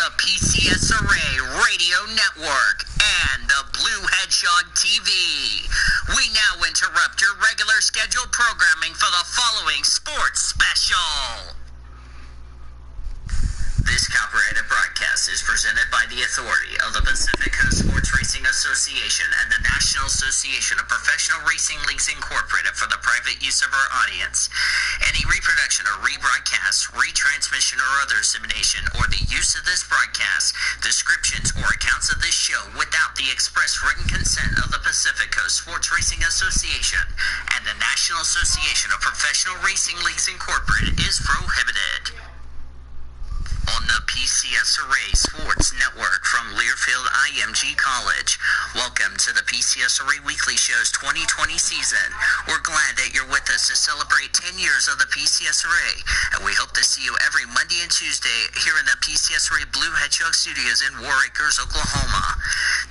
the PCSRA Radio Network and the Blue Hedgehog TV. We now interrupt your regular scheduled programming for the following sports special. This copyrighted broadcast is presented by the authority of the Pacific Coast Sports Racing Association and the National Association of Professional Racing Leagues Incorporated for the private use of our audience. Any reproduction or rebroadcast, retransmission, or other dissemination, or the use of this broadcast, descriptions, or accounts of this show without the express written consent of the Pacific Coast Sports Racing Association and the National Association of Professional Racing Leagues Incorporated is prohibited. On the PCSRA Sports Network from Learfield IMG College. Welcome to the PCSRA Weekly Show's 2020 season. We're glad that you're with us to celebrate 10 years of the PCSRA, and we hope to see you every Monday and Tuesday here in the PCSRA Blue Hedgehog Studios in War Acres, Oklahoma.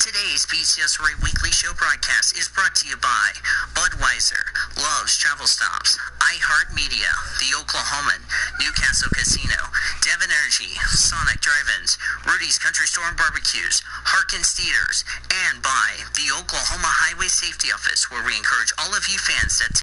Today's PCSRA Weekly Show broadcast is brought to you by Budweiser, Love's Travel Stops, iHeartMedia, The Oklahoman, Newcastle Casino, Devon Energy, Sonic Drive-Ins, Rudy's Country Store and Barbecues, Harkins Theaters, and by the Oklahoma Highway Safety Office, where we encourage all of you fans that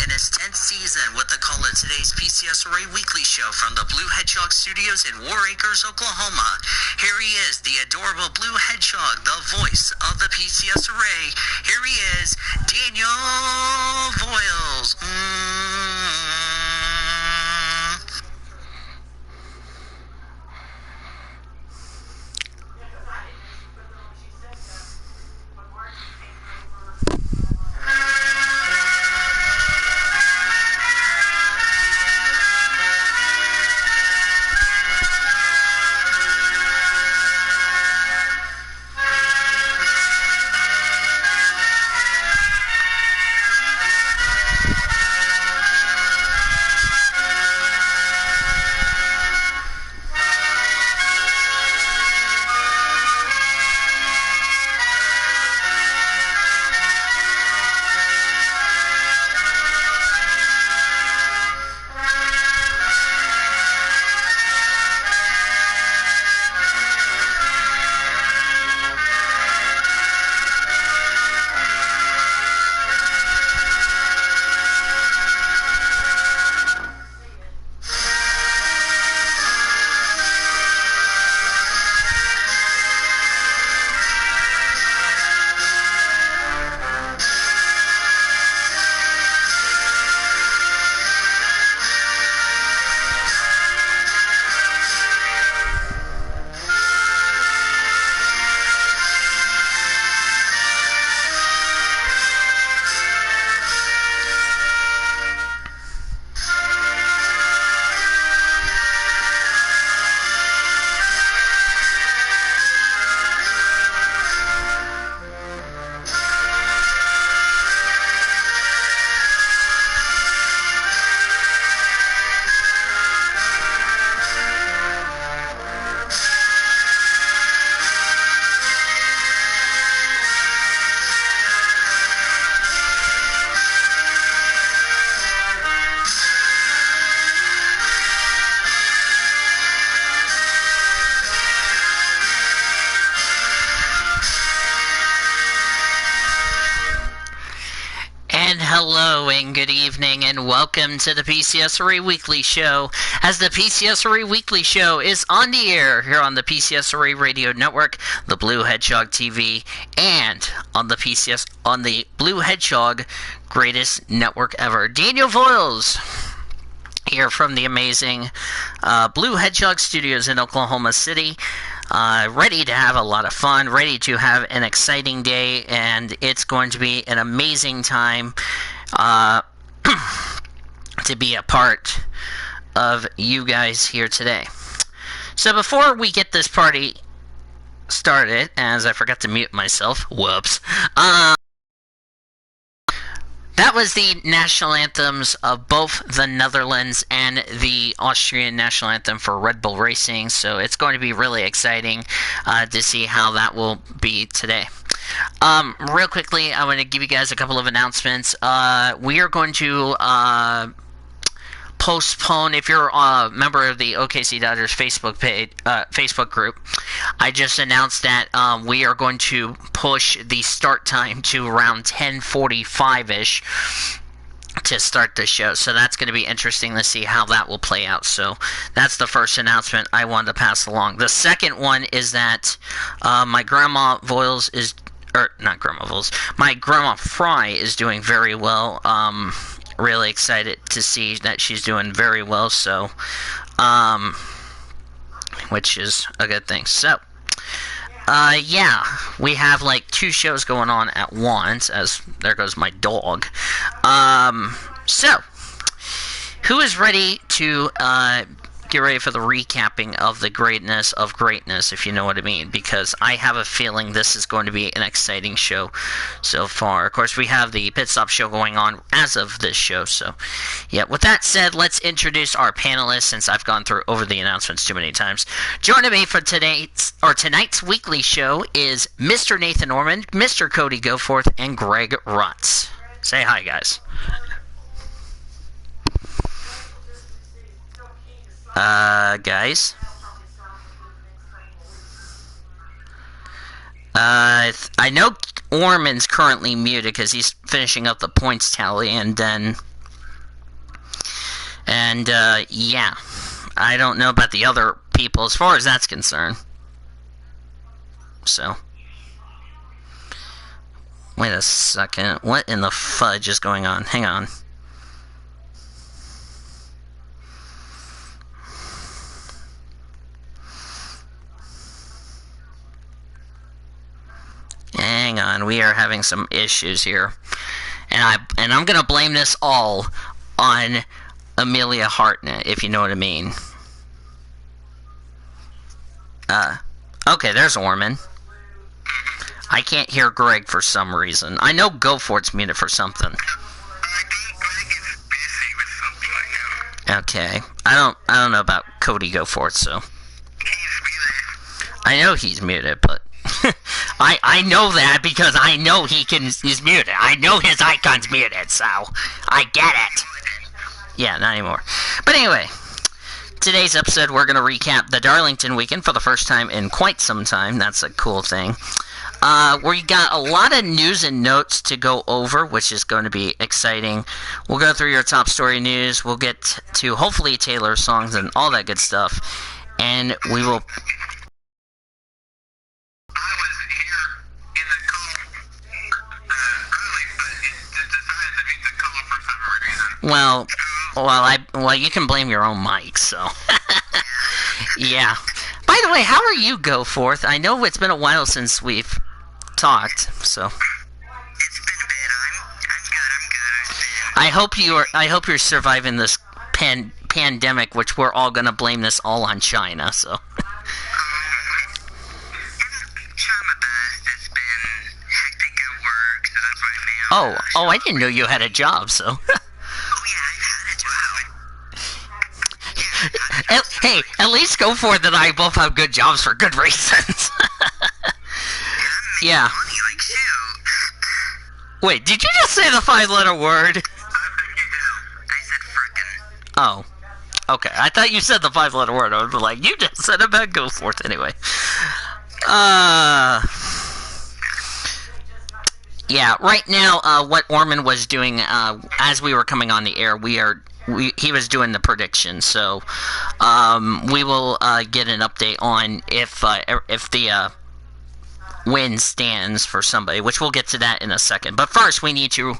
in its 10th season with the call of today's PCSRA Weekly Show from the Blue Hedgehog Studios in War Acres, Oklahoma. Here he is, the adorable Blue Hedgehog, the voice of the PCSRA. Here he is, Daniel Voiles. Hello and good evening and welcome to the PCSRA Weekly Show. As the PCSRA Weekly Show is on the air here on the PCSRA Radio Network, the Blue Hedgehog TV, and on the Blue Hedgehog Greatest Network Ever. Daniel Voiles here from the amazing Blue Hedgehog Studios in Oklahoma City. Ready to have a lot of fun, ready to have an exciting day, and it's going to be an amazing time to be a part of you guys here today. So before we get this party started, as I forgot to mute myself, whoops, that was the national anthems of both the Netherlands and the Austrian national anthem for Red Bull Racing, so it's going to be really exciting to see how that will be today. Real quickly, I want to give you guys a couple of announcements. We are going to postpone. If you're a member of the OKC Dodgers Facebook page, Facebook group, I just announced that we are going to push the start time to around 10:45ish to start the show. So that's going to be interesting to see how that will play out. So that's the first announcement I wanted to pass along. The second one is that my grandma Voiles is, or not grandma Voiles, my grandma Fry is doing very well. Really excited to see that she's doing very well, so which is a good thing. So yeah, we have like 2 shows going on at once, as there goes my dog. So who is ready to get ready for the recapping of the greatness of greatness, if you know what I mean, because I have a feeling this is going to be an exciting show so far. Of course, we have the Pit Stop show going on as of this show, so yeah. With that said, let's introduce our panelists, since I've gone through over the announcements too many times. Joining me for tonight's weekly show is Mr. Nathan Orman, Mr. Cody Goforth, and Greg Rutz. Say hi, guys. Guys. I know Orman's currently muted because he's finishing up the points tally, and yeah. I don't know about the other people as far as that's concerned. So. Wait a second. What in the fudge is going on? Hang on. Hang on, we are having some issues here, and I'm gonna blame this all on Amelia Hartnett, if you know what I mean. Okay, there's Orman. I can't hear Greg for some reason. I know Goforth's muted for something. Okay, I don't know about Cody Goforth, so I know he's muted, but. I know that because I know he's muted. I know his icon's muted, so I get it. Yeah, not anymore. But anyway, today's episode we're going to recap the Darlington weekend for the first time in quite some time. That's a cool thing. We got a lot of news and notes to go over, which is going to be exciting. We'll go through your top story news. We'll get to hopefully Taylor's songs and all that good stuff. And we will... Well, you can blame your own mic, so. Yeah. By the way, how are you, Goforth? I know it's been a while since we've talked, so. It's been a bit. I'm I good. hope you're surviving this pandemic, which we're all gonna blame this all on China, so. Trying my best. It's been hectic at work, so that's why I Oh, I didn't know you had a job, so. Hey, at least Goforth and I both have good jobs for good reasons. Yeah. Wait, did you just say the 5-letter word? I said frickin'. Oh. Okay, I thought you said the 5-letter word. I was like, you just said about Goforth anyway. Yeah, right now, what Orman was doing, as we were coming on the air, he was doing the predictions, so we will get an update on if the win stands for somebody, which we'll get to that in a second. But first, we need to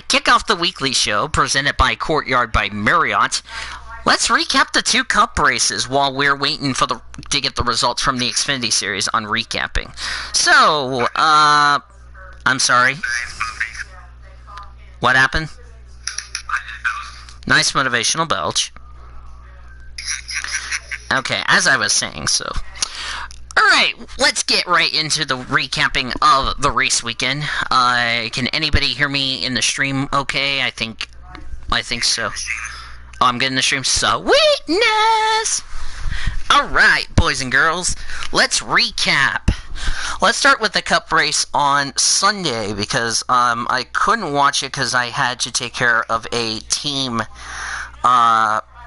kick off the weekly show presented by Courtyard by Marriott. Let's recap the 2 cup races while we're waiting for to get the results from the Xfinity Series on recapping. So, I'm sorry. What happened? Nice motivational belch. Okay, as I was saying, so. Alright, let's get right into the recapping of the race weekend. Can anybody hear me in the stream okay? I think so. Oh, I'm getting the stream. Sweetness! Alright, boys and girls, let's recap. Let's start with the cup race on Sunday, because I couldn't watch it because I had to take care of a team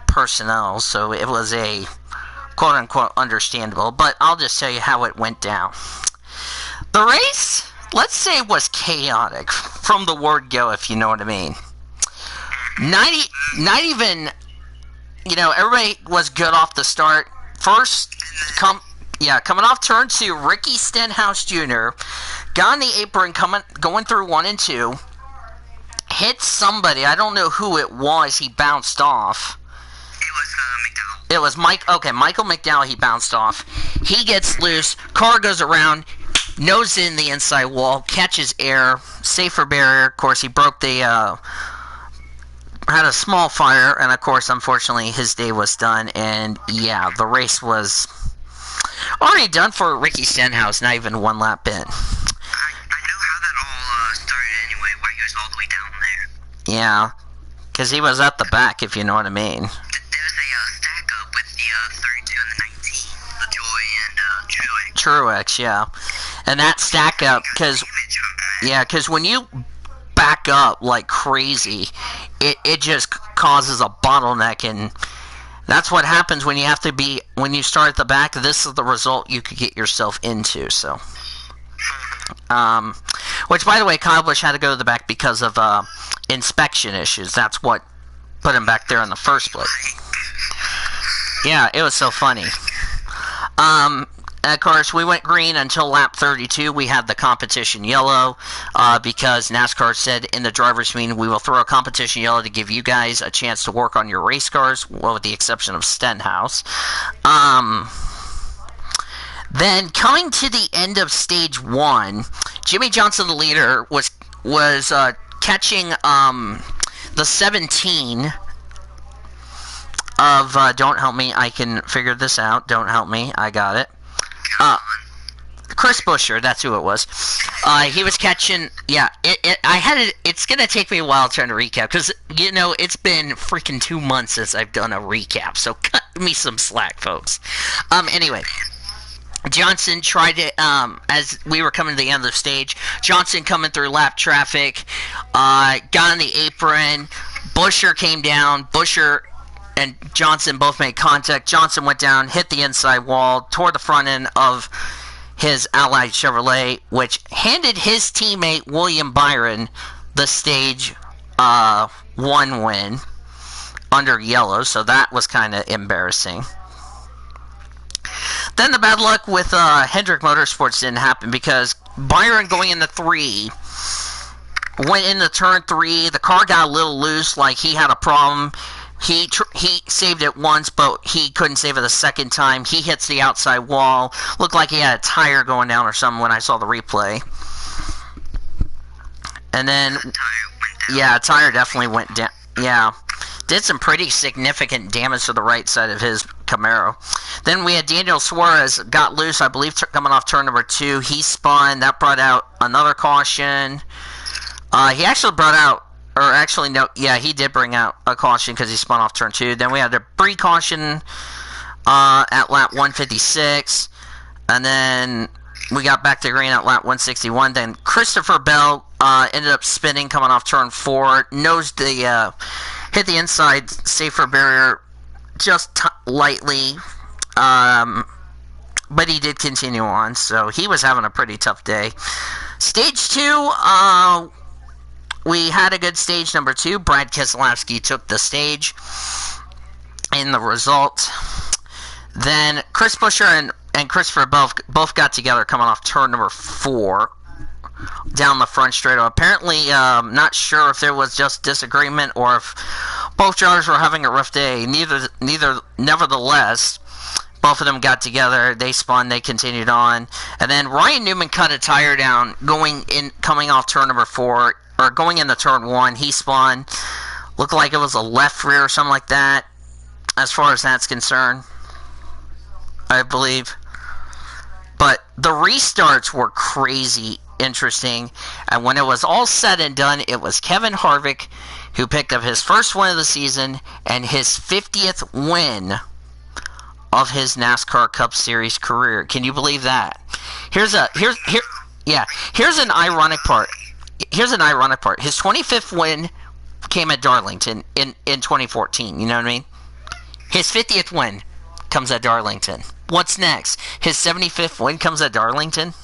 personnel, so it was a quote-unquote understandable, but I'll just tell you how it went down. The race, let's say, was chaotic from the word go, if you know what I mean. Not even, everybody was good off the start. First, coming off turn 2, Ricky Stenhouse Jr. got on the apron, going through 1 and 2, hit somebody. I don't know who it was. He bounced off. McDowell. It was Michael McDowell. He bounced off. He gets loose. Car goes around, nose in the inside wall, catches air, safer barrier. Of course, he broke the. Had a small fire, and of course, unfortunately, his day was done. And yeah, the race was already done for Ricky Stenhouse. Not even one lap in. I know how that all started anyway. Why he was all the way down there. Yeah, because he was at the back, if you know what I mean. There was a stack up with the 32 and the 19, the Joy and Truex. Truex, yeah, and that stack up because when you back up like crazy, it just causes a bottleneck, and that's what happens when you start at the back. This is the result you could get yourself into. So, which, by the way, Kyle Busch had to go to the back because of inspection issues. That's what put him back there in the first place. Yeah, it was so funny. Of course, we went green until lap 32. We had the competition yellow because NASCAR said in the driver's meeting, we will throw a competition yellow to give you guys a chance to work on your race cars, well, with the exception of Stenhouse. Then, coming to the end of stage 1, Jimmy Johnson, the leader, was catching the 17 of Don't Help Me, I can figure this out. Don't help me, I got it. Chris Buescher, that's who it was. He was catching. Yeah, it's gonna take me a while trying to recap because it's been freaking 2 months since I've done a recap. So cut me some slack, folks. Anyway, Johnson tried to. As we were coming to the end of the stage, Johnson coming through lap traffic, got on the apron. Buescher came down. Buescher and Johnson both made contact. Johnson went down, hit the inside wall, tore the front end of his Allied Chevrolet, which handed his teammate William Byron the stage 1 win under yellow, so that was kind of embarrassing. Then the bad luck with Hendrick Motorsports didn't happen because Byron going into 3 went into turn 3. The car got a little loose, like he had a problem. He saved it once, but he couldn't save it a second time. He hits the outside wall. Looked like he had a tire going down or something when I saw the replay. And then, yeah, a tire definitely went down. Yeah, did some pretty significant damage to the right side of his Camaro. Then we had Daniel Suarez got loose, I believe, coming off turn number 2. He spun. That brought out another caution. He actually brought out. Or actually, no, yeah, he did bring out a caution because he spun off turn 2. Then we had a pre-caution at lap 156. And then we got back to green at lap 161. Then Christopher Bell ended up spinning coming off turn 4. Hit the inside safer barrier just lightly. But he did continue on, so he was having a pretty tough day. Stage 2, we had a good stage number 2. Brad Keselowski took the stage in the result. Then Chris Buescher and Christopher both got together coming off turn number 4 down the front straightaway. Apparently, not sure if there was just disagreement or if both drivers were having a rough day. Nevertheless, both of them got together. They spun. They continued on. And then Ryan Newman cut a tire down coming off turn number 4. Or going into turn 1, he spun. Looked like it was a left rear or something like that, as far as that's concerned, I believe. But the restarts were crazy interesting. And when it was all said and done, it was Kevin Harvick who picked up his first win of the season and his 50th win of his NASCAR Cup Series career. Can you believe that? Here's an ironic part. His 25th win came at Darlington in 2014. You know what I mean? His 50th win comes at Darlington. What's next? His 75th win comes at Darlington? Wow,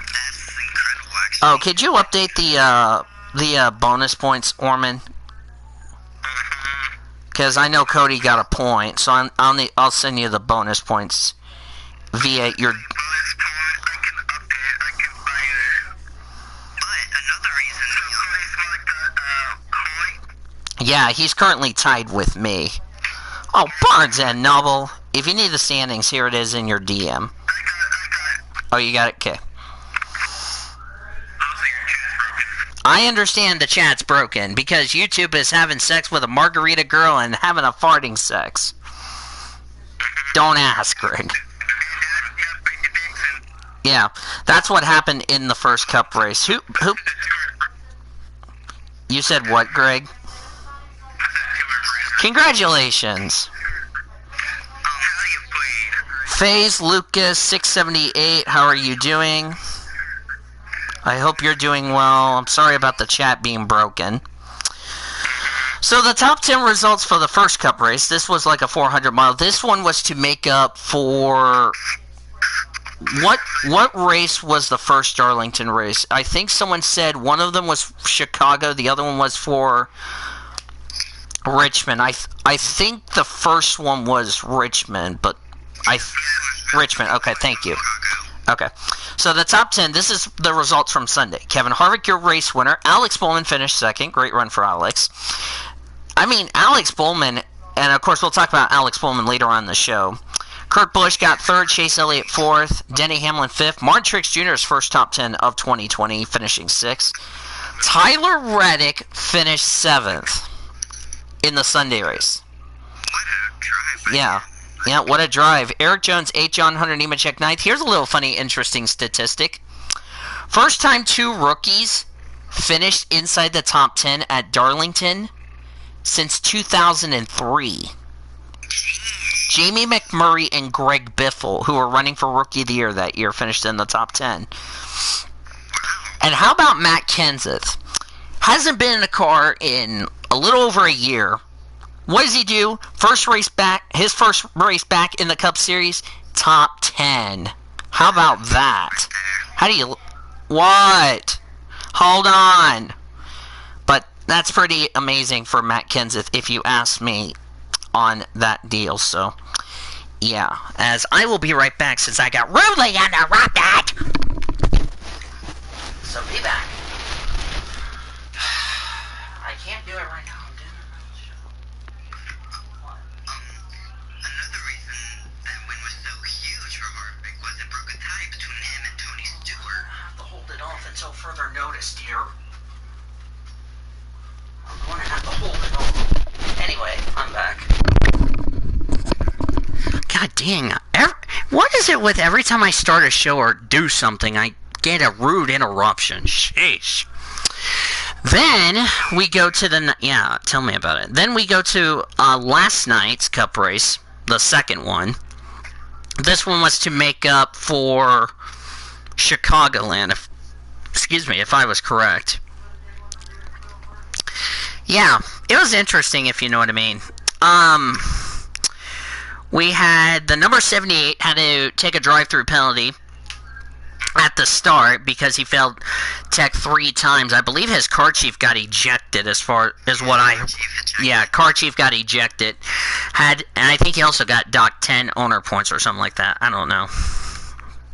that's incredible, actually. Oh, could you update the bonus points, Orman? Because I know Cody got a point, so I'll send you the bonus points via your... Bonus point, I can update, I can find it. But another reason you always like the point. Yeah, he's currently tied with me. Oh, Barnes and Noble. If you need the standings, here it is in your DM. I got it. Oh, you got it? Okay. Also, your chat's broken. I understand the chat's broken because YouTube is having sex with a margarita girl and having a farting sex. Don't ask, Greg. Yeah, that's what happened in the first cup race. Who? You said what, Greg? Congratulations. FaZe Lucas 678, how are you doing? I hope you're doing well. I'm sorry about the chat being broken. So the top 10 results for the first cup race, this was like a 400 mile. This one was to make up for... What race was the first Darlington race? I think someone said one of them was Chicago, the other one was for Richmond. I think the first one was Richmond, but Richmond. Okay, thank you. Okay, so the top 10, this is the results from Sunday. Kevin Harvick, your race winner. Alex Bowman finished second. Great run for Alex. I mean, Alex Bowman, and of course we'll talk about Alex Bowman later on in the show. Kurt Busch got third, Chase Elliott fourth, Denny Hamlin fifth, Martin Truex Jr.'s first top 10 of 2020, finishing sixth. Tyler Reddick finished seventh in the Sunday race. What a drive. Yeah, what a drive. Eric Jones, 8th, John Hunter Nemechek, 9th. Here's a little funny, interesting statistic. First time two rookies finished inside the top 10 at Darlington since 2003. Jamie McMurray and Greg Biffle, who were running for Rookie of the Year that year, finished in the top 10. And how about Matt Kenseth? Hasn't been in a car in a little over a year. What does he do? His first race back in the Cup Series, top 10. How about that? How do you... What? Hold on. But that's pretty amazing for Matt Kenseth, if you ask me, on that deal. So, yeah. As I will be right back, since I got rudely interrupted. So, be back. I can't do it right now. Another reason that win was so huge for Harvick was it broke a tie between him and Tony Stewart. I have to hold it off until further notice, dear. I'm going to have to hold it off. Anyway, I'm back. God dang. What is it with every time I start a show or do something, I get a rude interruption? Sheesh. Then we go to the... Yeah, tell me about it. Then we go to last night's Cup race, the second one. This one was to make up for Chicagoland. If I was correct. Yeah, it was interesting, if you know what I mean. We had the number 78 had to take a drive-through penalty at the start because he failed tech 3 times. I believe his car chief got ejected, as far as what I... Yeah, car chief got ejected. And I think he also got docked 10 owner points or something like that. I don't know.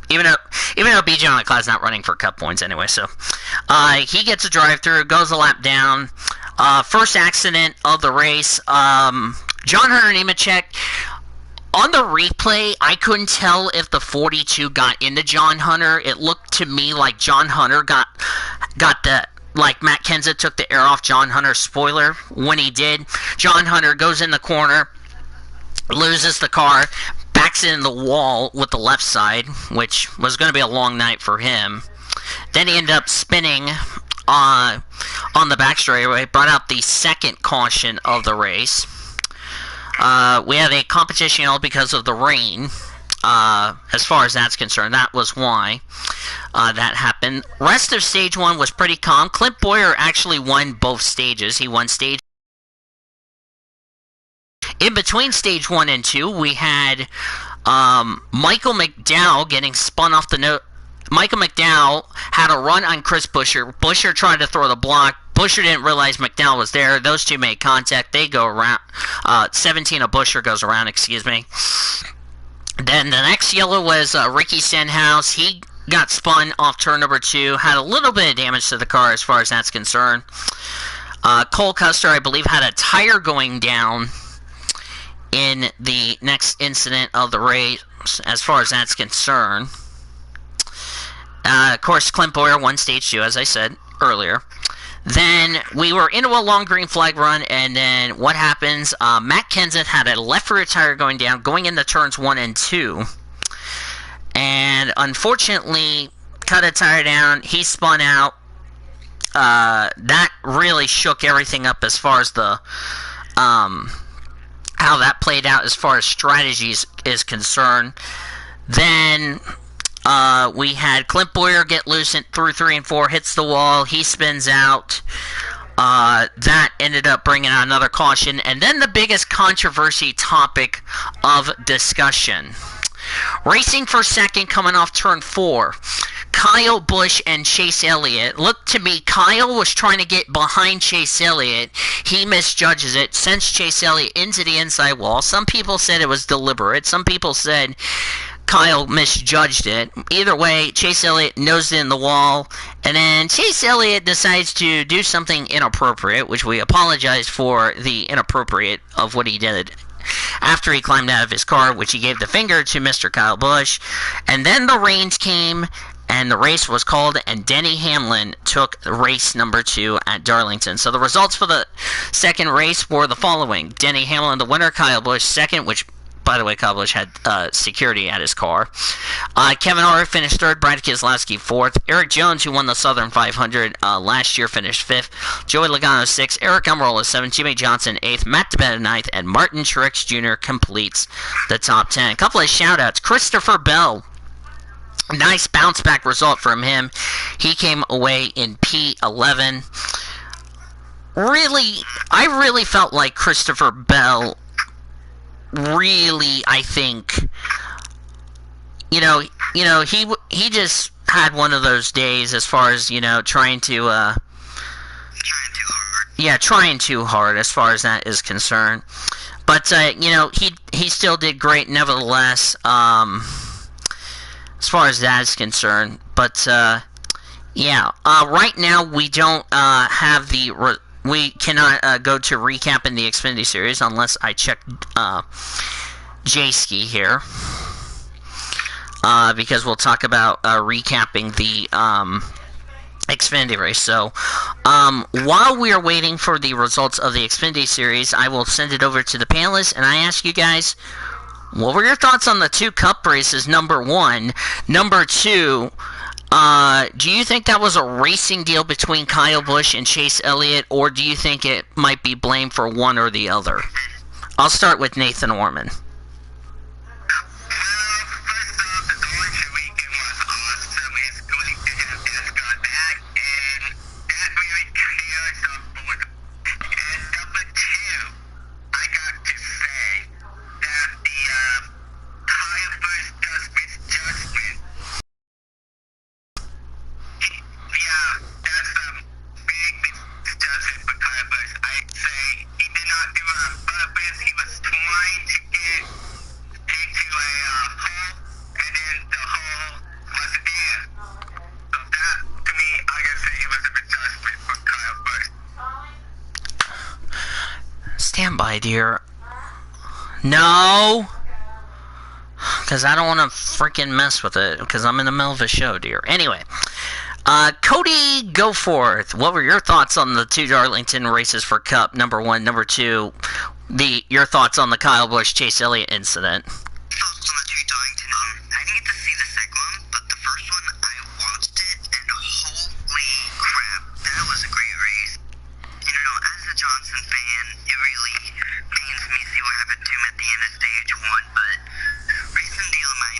Even though BJ on the Cloud's not running for Cup points anyway, so he gets a drive-through, goes a lap down. First accident of the race. John Hunter Nemechek. On the replay, I couldn't tell if the 42 got into John Hunter. It looked to me like John Hunter got the... Like Matt Kenseth took the air off John Hunter's spoiler. When he did, John Hunter goes in the corner, loses the car, backs in the wall with the left side, which was going to be a long night for him. Then he ended up spinning on the back straightaway, brought out the second caution of the race. We had a competition yellow because of the rain. as far as that's concerned. That was why that happened. Rest of stage 1 was pretty calm. Clint Boyer actually won both stages. He won stage. In between stage 1 and 2, we had Michael McDowell getting spun off the note. Michael McDowell had a run on Chris Buescher. Buescher tried to throw the block. Buescher didn't realize McDowell was there. Those two made contact. They go around. 17 of Buescher goes around, excuse me. Then the next yellow was Ricky Stenhouse. He got spun off turn number 2. Had a little bit of damage to the car as far as that's concerned. Cole Custer, I believe, had a tire going down in the next incident of the race as far as that's concerned. Of course, Clint Boyer won stage 2, as I said earlier. Then we were into a long green flag run, and then what happens? Matt Kenseth had a left rear tire going down, going into turns 1 and 2. And unfortunately, cut a tire down. He spun out. That really shook everything up as far as the how that played out as far as strategies is concerned. Then we had Clint Boyer get loose through 3 and 4, hits the wall, he spins out. That ended up bringing out another caution. And then the biggest controversy topic of discussion. Racing for second coming off turn 4. Kyle Busch and Chase Elliott. Look, to me, Kyle was trying to get behind Chase Elliott. He misjudges it, sends Chase Elliott into the inside wall. Some people said it was deliberate. Some people said Kyle misjudged it. Either way, Chase Elliott nosed in the wall, and then Chase Elliott decides to do something inappropriate, which we apologize for the inappropriate of what he did after he climbed out of his car, which he gave the finger to Mr. Kyle Busch. And then the rains came, and the race was called, and Denny Hamlin took race number 2 at Darlington. So the results for the second race were the following. Denny Hamlin, the winner. Kyle Busch, second, which, by the way, Kyle Busch had security at his car. Kevin Harvick finished 3rd. Brad Keselowski 4th. Eric Jones, who won the Southern 500 last year, finished 5th. Joey Logano 6th. Eric Almirola 7th. Jimmy Johnson 8th. Matt DiBenedetto 9th. And Martin Truex Jr. completes the top 10. A couple of shout-outs. Christopher Bell. Nice bounce-back result from him. He came away in P11. I really felt like Christopher Bell really, I think, he just had one of those days as far as, trying too hard as far as that is concerned. But, he still did great nevertheless, as far as that is concerned. But, right now we don't have we cannot go to recapping the Xfinity Series unless I check J-Ski here. Because we'll talk about recapping the Xfinity race. So, while we are waiting for the results of the Xfinity Series, I will send it over to the panelists, and I ask you guys, what were your thoughts on the 2 Cup races, number 1? Number 2, do you think that was a racing deal between Kyle Busch and Chase Elliott, or do you think it might be blamed for one or the other? I'll start with Nathan Orman. Stand by, dear. No! Because I don't want to freaking mess with it, because I'm in the middle of a show, dear. Anyway, Cody Goforth, what were your thoughts on the 2 Darlington races for Cup, number 1? Number 2, your thoughts on the Kyle Busch Chase Elliott incident? Thoughts on the 2 Darlington? I didn't get to see the second one, but the first one, I watched it, and holy crap, that was a great race. As a Johnson fan, it really pains me to see what happened to him at the end of stage 1, but racing deal in my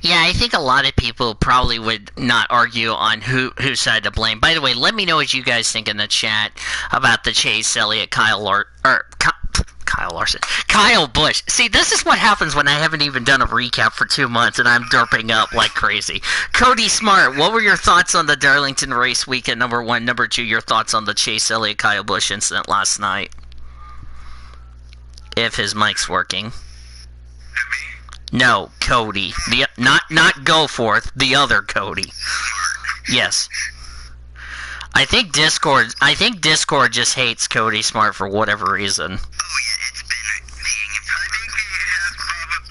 Yeah, I think a lot of people probably would not argue on whose side to blame. By the way, let me know what you guys think in the chat about the Chase Elliott, Kyle Larson, Kyle Busch. See, this is what happens when I haven't even done a recap for 2 months and I'm derping up like crazy. Cody Smart, what were your thoughts on the Darlington race weekend? Number 1, number 2, your thoughts on the Chase Elliott, Kyle Busch incident last night? If his mic's working. No, Cody. Not Goforth, the other Cody. Yes. I think Discord just hates Cody Smart for whatever reason. Oh yeah, it's been being. I think he has problems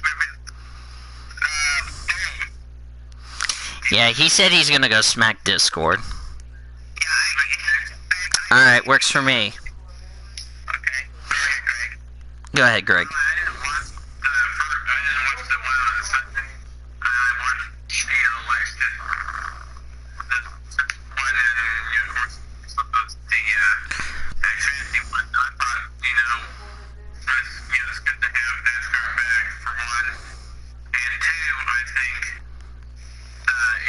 with Yeah, he said he's gonna go smack Discord. Yeah, Alright, works for me. okay. Greg. Go ahead, Greg. I didn't watch the one on Sunday. I watched, the one and, of course, the Xfinity one. I thought, it's good to have NASCAR back, for one. And two, I think,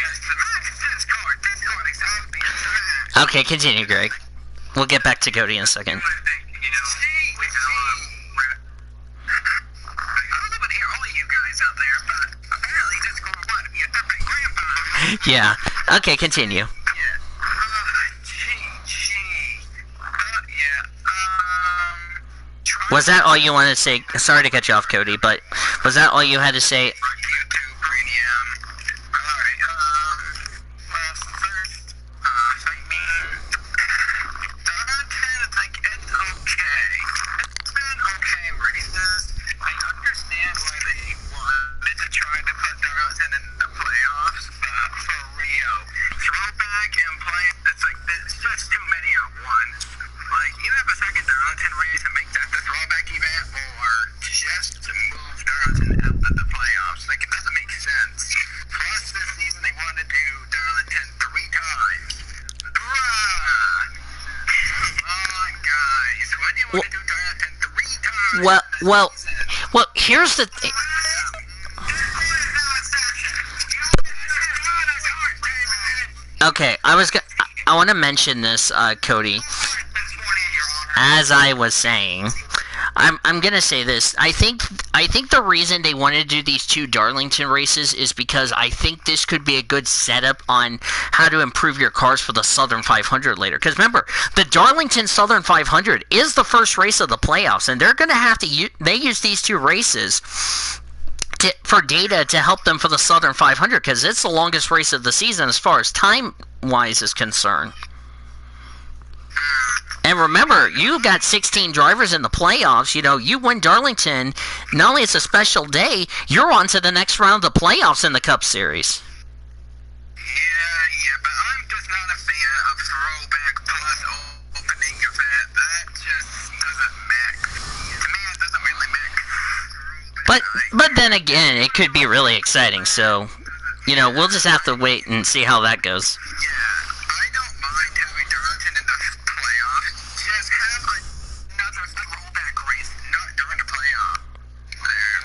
it's the Max Discord. Discord, exactly. It's the Max. Okay, continue, Greg. We'll get back to Cody in a second. I think, I don't even hear all of you guys out there, but apparently Discord wanted to be a different grandpa. Yeah. Okay, continue. Was that all you wanted to say? Sorry to cut you off, Cody, but was that all you had to say? YouTube Premium. Alright, well, first, I mean, Darlington, it's okay. It's been okay races. I understand why they wanted to try to put Darlington in the playoffs, but for Rio, throwback and play, it's just too many at once. Like, you have a second Darlington race and make that the throwback event, or just to move Darlington out of the playoffs. Like, it doesn't make sense. Plus, this season they want to do Darlington 3 times. Bruh! Come on, guys. Why do you want to do Darlington 3 times? Well, here's the thing. Okay, I want to mention this, Cody. As I was saying, I'm gonna say this. I think the reason they wanted to do these 2 Darlington races is because I think this could be a good setup on how to improve your cars for the Southern 500 later. Because remember, the Darlington Southern 500 is the first race of the playoffs, and they're gonna have to they use these 2 races for data to help them for the Southern 500 because it's the longest race of the season as far as time-wise is concerned. And remember, you got 16 drivers in the playoffs. You win Darlington. Not only it's a special day, you're on to the next round of the playoffs in the Cup Series. Yeah, but I'm just not a fan of throwback plus opening event. That just doesn't mix. To me, it doesn't really mix. But then again, it could be really exciting. So, we'll just have to wait and see how that goes. Yeah, I don't mind having Darlington in the playoffs. Just have another throwback race, not during the playoff.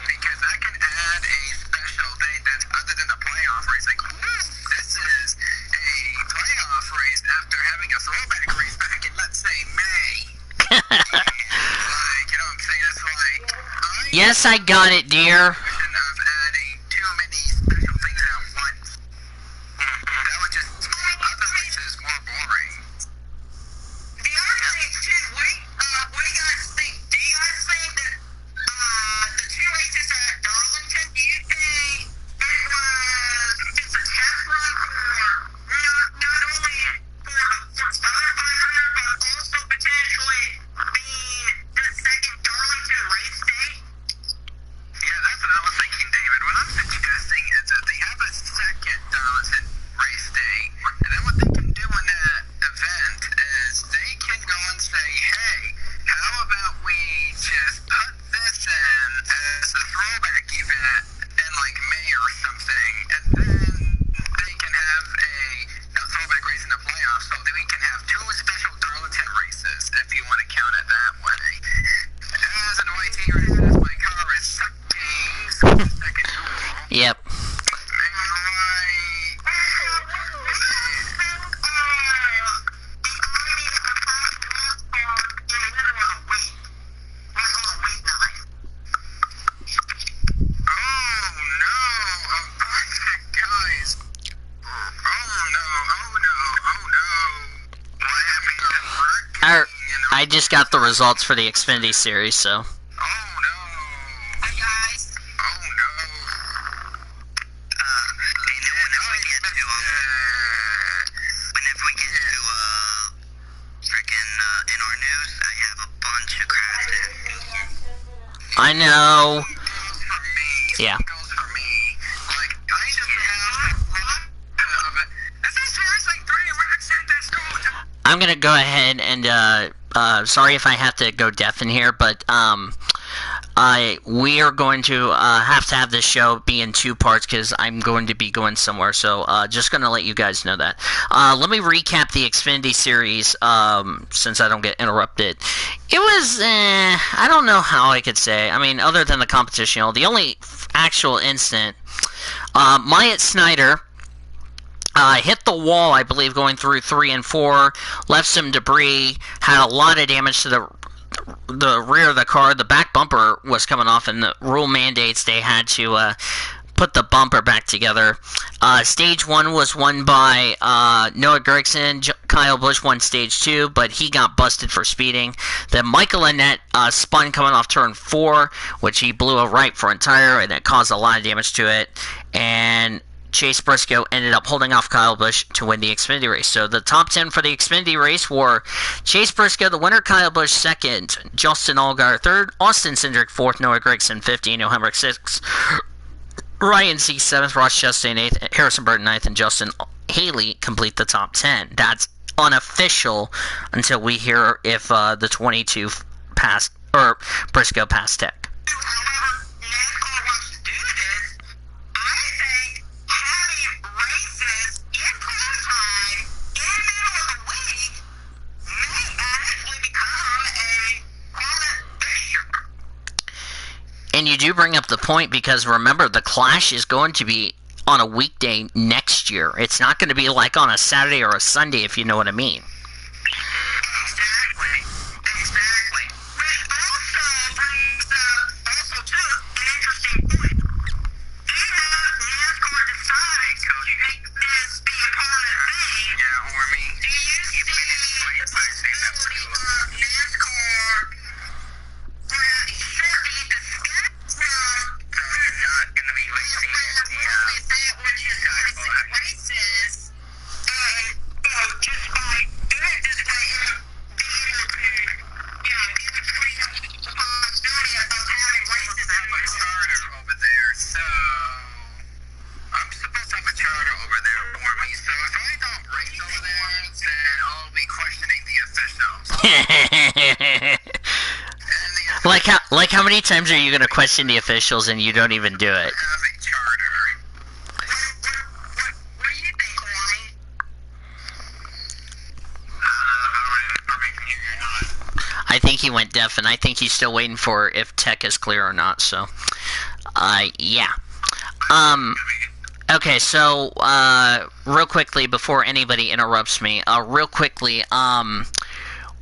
Because that can add a special day that's other than the playoff race. Like, this is a playoff race after having a throwback race back in, let's say, May. You know what I'm saying? It's like, Yes, I got it, dear. of adding too many special things at once. That would just make other races more boring. The other thing too, what do you guys think? Do you guys think that the 2 races at Darlington, do you think it was just a test run for not only for Southern 500, but also potentially being the second Darlington race day? Yeah, that's what I I just got the results for the Xfinity Series, so. Oh no. Hi guys. Oh no. Whenever we get to frickin' in our news, I have a bunch of crap. I know. Yeah. I'm gonna go ahead and sorry if I have to go deaf in here, but we are going to have this show be in 2 parts because I'm going to be going somewhere. So just gonna let you guys know that. Let me recap the Xfinity Series since I don't get interrupted. It was I don't know how I could say. I mean, other than the competition, the only actual incident, Myatt Snyder. Hit the wall, I believe, going through 3 and 4, left some debris, had a lot of damage to the rear of the car. The back bumper was coming off, and the rule mandates they had to put the bumper back together. Stage 1 was won by Noah Gragson. Kyle Busch won Stage 2, but he got busted for speeding. Then Michael Annett spun coming off turn 4, which he blew a right front tire, and it caused a lot of damage to it. And Chase Briscoe ended up holding off Kyle Busch to win the Xfinity race. So the top 10 for the Xfinity race were Chase Briscoe, the winner, Kyle Busch second, Justin Allgaier third, Austin Cindric fourth, Noah Gragson 5th, Daniel Hemrick 6th, Ryan C 7th, Ross Chastain 8th, Harrison Burton 9th, and Justin Haley complete the top 10. That's unofficial until we hear if the 22 passed, or Briscoe passed tech. And you do bring up the point because remember, the Clash is going to be on a weekday next year. It's not going to be like on a Saturday or a Sunday, if you know what I mean. Exactly. Which also brings also to an interesting point. If NASCAR decides to make this be a permanent thing, do you see the possibility of NASCAR shortly discuss not going to be racing races, and just by doing it this way, be able to, give it free the possibility of having races in the charter over there. So I'm supposed to have a charter over there for me. So if I don't race over there, then I'll be questioning the officials. Like how many times are you going to question the officials and you don't even do it? Have a charter. What do you think, Corey? I think he went deaf, and I think he's still waiting for if tech is clear or not. So, yeah. Okay, so real quickly before anybody interrupts me,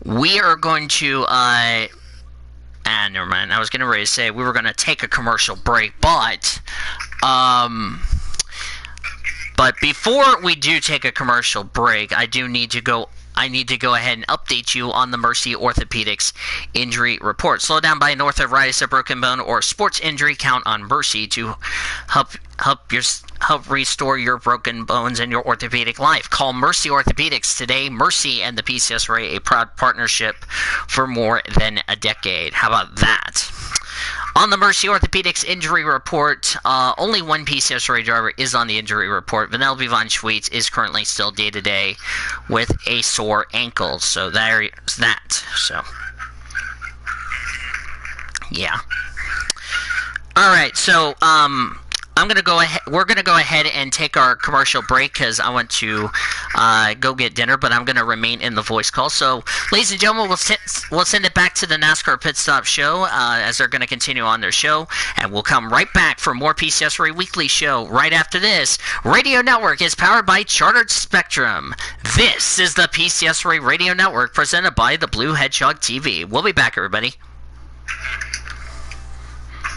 we are going to never mind. I was getting ready to say we were going to take a commercial break, but before we do take a commercial break, I need to go ahead and update you on the Mercy Orthopedics injury report. Slowed down by an arthritis, a broken bone, or sports injury, count on Mercy to help restore your broken bones and your orthopedic life. Call Mercy Orthopedics today. Mercy and the PCSRA, a proud partnership for more than a decade. How about that? On the Mercy Orthopedics injury report, only one PCSRA driver is on the injury report. Vanellope von Schweetz is currently still day-to-day with a sore ankle. So there's that. So, yeah. Alright, so, we're gonna go ahead and take our commercial break because I want to go get dinner, but I'm gonna remain in the voice call. So, ladies and gentlemen, we'll send it back to the NASCAR Pit Stop Show as they're gonna continue on their show, and we'll come right back for more PCSRA Weekly Show right after this. Radio Network is powered by Chartered Spectrum. This is the PCSRA Radio Network presented by the Blue Hedgehog TV. We'll be back, everybody.